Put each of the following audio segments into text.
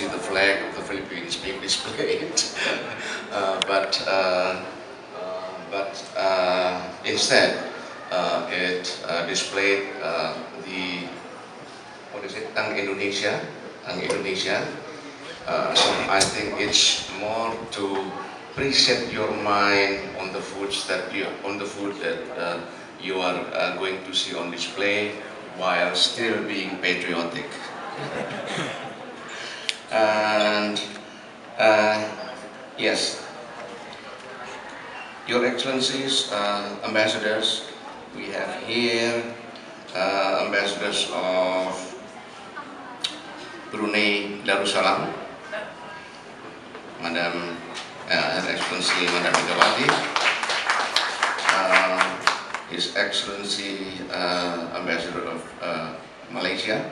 see the flag of the Philippines being displayed. but instead it displayed the, what is it, Tang Indonesia, Tang Indonesia. So I think it's more to preset your mind on the foods that you are going to see on display while still being patriotic. And yes, Your Excellencies, ambassadors, we have here ambassadors of Brunei Darussalam, Madam Her Excellency Madam Megawati, His Excellency Ambassador of Malaysia,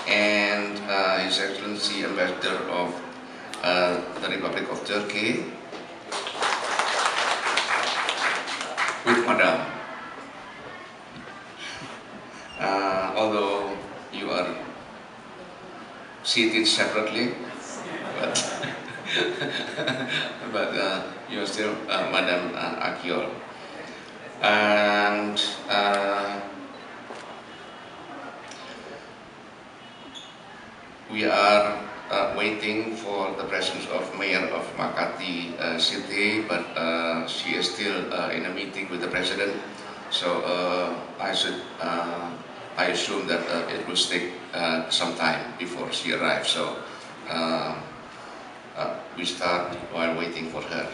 and His Excellency Ambassador of the Republic of Turkey, with Madam. Although you are seated separately, but you are still Madam Akyol. And we are waiting for the presence of Mayor of Makati City, but she is still in a meeting with the President. So I assume that it will take some time before she arrives. So we start while waiting for her.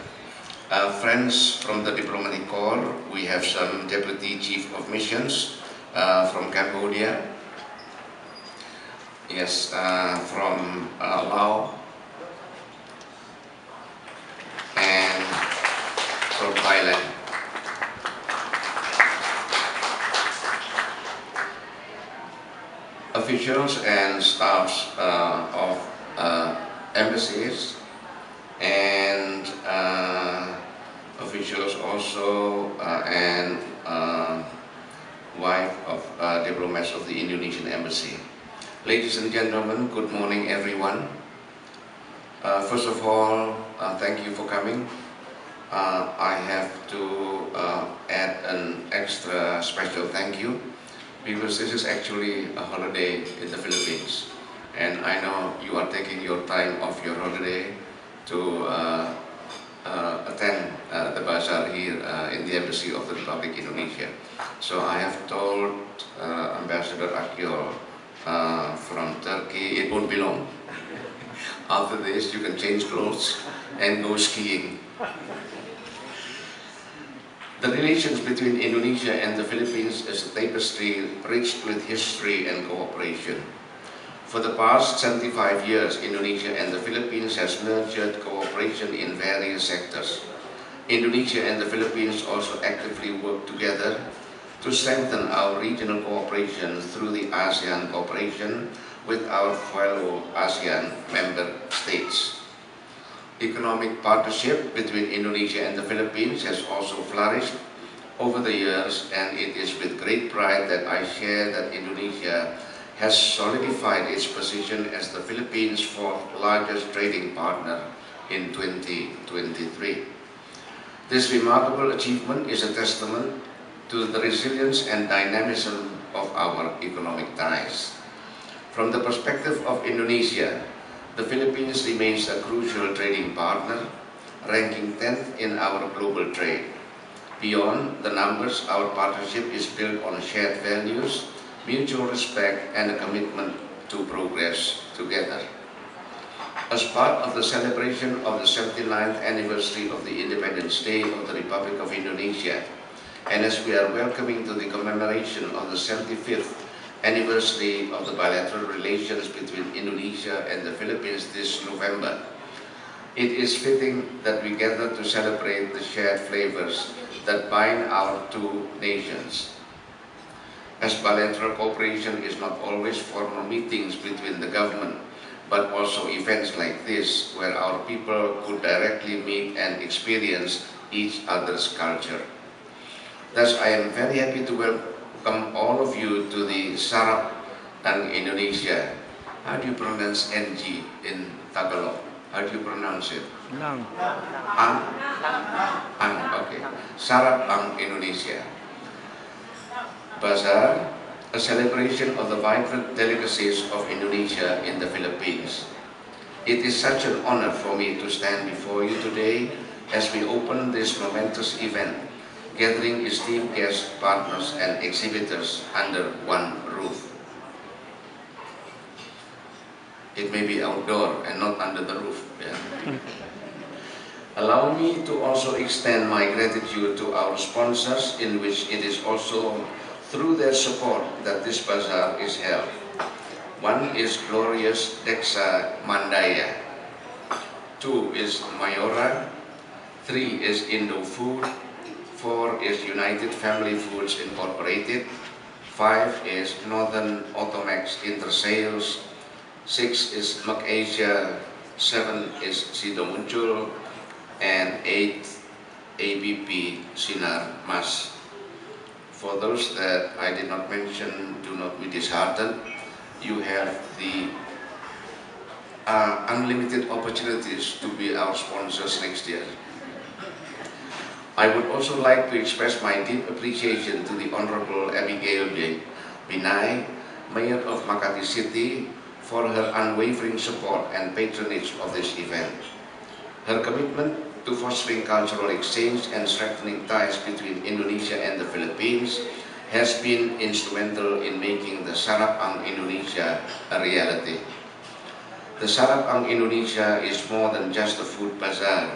Friends from the diplomatic corps, we have some Deputy Chief of Missions from Cambodia. Yes, from Laos and from Thailand. Officials and staffs of embassies and officials also and wife of diplomats of the Indonesian embassy. Ladies and gentlemen, good morning everyone. First of all, thank you for coming. I have to add an extra special thank you because this is actually a holiday in the Philippines, and I know you are taking your time off your holiday to attend the bazaar here in the Embassy of the Republic of Indonesia. So I have told Ambassador Akyol from Turkey, it won't be long. After this, you can change clothes and go skiing. The relations between Indonesia and the Philippines is a tapestry rich with history and cooperation. For the past 75 years, Indonesia and the Philippines has nurtured cooperation in various sectors. Indonesia and the Philippines also actively work together to strengthen our regional cooperation through the ASEAN cooperation with our fellow ASEAN member states. Economic partnership between Indonesia and the Philippines has also flourished over the years, and it is with great pride that I share that Indonesia has solidified its position as the Philippines' fourth largest trading partner in 2023. This remarkable achievement is a testament to the resilience and dynamism of our economic ties. From the perspective of Indonesia, the Philippines remains a crucial trading partner, ranking 10th in our global trade. Beyond the numbers, our partnership is built on shared values, mutual respect, and a commitment to progress together. As part of the celebration of the 79th anniversary of the Independence Day of the Republic of Indonesia, and as we are welcoming to the commemoration of the 75th anniversary of the bilateral relations between Indonesia and the Philippines this November, it is fitting that we gather to celebrate the shared flavors that bind our two nations. As bilateral cooperation is not always formal meetings between the government, but also events like this where our people could directly meet and experience each other's culture. Thus, I am very happy to welcome all of you to the Sarap Ang Indonesia. How do you pronounce NG in Tagalog? How do you pronounce it? Lang. Ang? Ang, okay. Sarap ang Indonesia. Bazaar, a celebration of the vibrant delicacies of Indonesia in the Philippines. It is such an honor for me to stand before you today as we open this momentous event, gathering esteemed guests, partners, and exhibitors under one roof. It may be outdoor and not under the roof. Yeah. Allow me to also extend my gratitude to our sponsors, in which it is also through their support that this bazaar is held. One is Glorious Dexa Mandaya. 2 is Mayora. 3 is Indo Food. 4 is United Family Foods Incorporated. 5 is Northern Automax Intersales. 6 is MacAsia. 7 is Sido Muncul. And 8 ABP Sinar Mas. For those that I did not mention, do not be disheartened. You have the unlimited opportunities to be our sponsors next year. I would also like to express my deep appreciation to the Honorable Abigail Binay, Mayor of Makati City, for her unwavering support and patronage of this event. Her commitment to fostering cultural exchange and strengthening ties between Indonesia and the Philippines has been instrumental in making the Sarap ang Indonesia a reality. The Sarap ang Indonesia is more than just a food bazaar.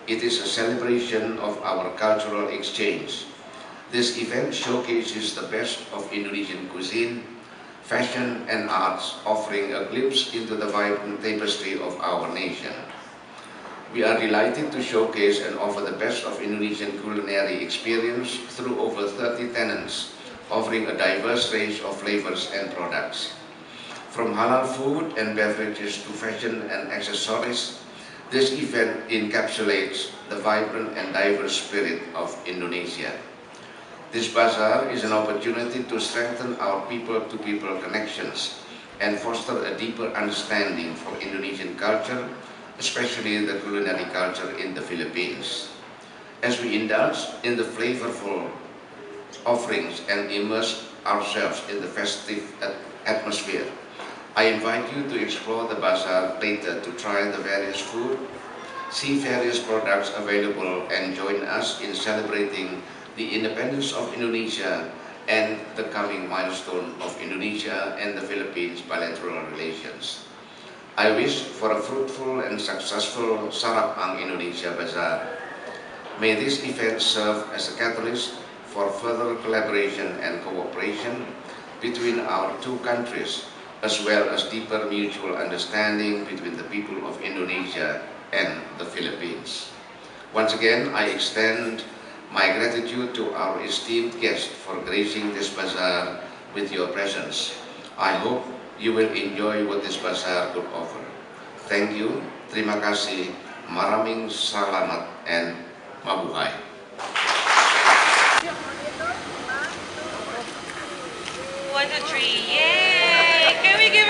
It is a celebration of our cultural exchange. This event showcases the best of Indonesian cuisine, fashion, and arts, offering a glimpse into the vibrant tapestry of our nation. We are delighted to showcase and offer the best of Indonesian culinary experience through over 30 tenants, offering a diverse range of flavors and products. From halal food and beverages to fashion and accessories, this event encapsulates the vibrant and diverse spirit of Indonesia. This bazaar is an opportunity to strengthen our people-to-people connections and foster a deeper understanding for Indonesian culture, especially the culinary culture in the Philippines. As we indulge in the flavorful offerings and immerse ourselves in the festive atmosphere, I invite you to explore the bazaar later to try the various food, see various products available, and join us in celebrating the independence of Indonesia and the coming milestone of Indonesia and the Philippines bilateral relations. I wish for a fruitful and successful Sarap ang Indonesia Bazaar. May this event serve as a catalyst for further collaboration and cooperation between our two countries, as well as deeper mutual understanding between the people of Indonesia and the Philippines. Once again, I extend my gratitude to our esteemed guests for gracing this bazaar with your presence. I hope you will enjoy what this bazaar could offer. Thank you, terima kasih, maraming salamat, and mabuhay. 1, 2, 3, yay! Can we give